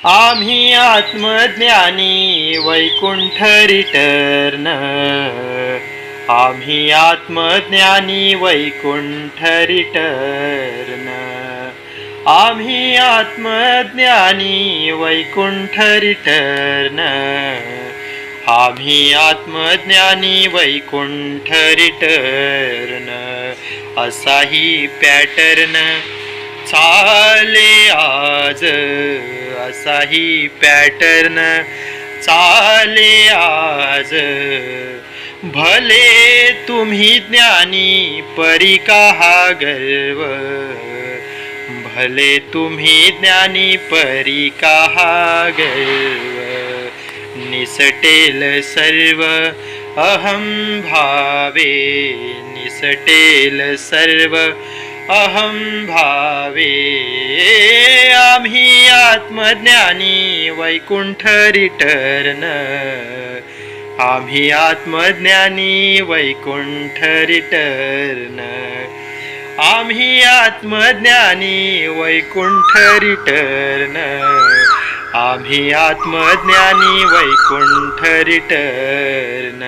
आम्ही आत्मज्ञानी वैकुंठ रिटर्न. आम्ही आत्मज्ञानी वैकुंठ रिटर्न. आम्ही आत्मज्ञानी वैकुंठ रिटर्न. आम्ही आत्मज्ञानी वैकुंठ रिटर्न. असाही पॅटर्न चाले आज. असाही पॅटर्न चाले आज. भले तुम्ही ज्ञानी परी का हा गर्व. भले तुम्ही ज्ञानी परी का हा गर्व. निसटेल सर्व अहं भावे. निसटेल सर्व अहं भावे. आम्ही आत्मज्ञानी वैकुंठ रिटर्न. आम्ही आत्मज्ञानी वैकुंठ रिटर्न. आम्ही आत्मज्ञानी वैकुंठ रिटर्न. आम्ही आत्मज्ञानी वैकुंठ रिटर्न.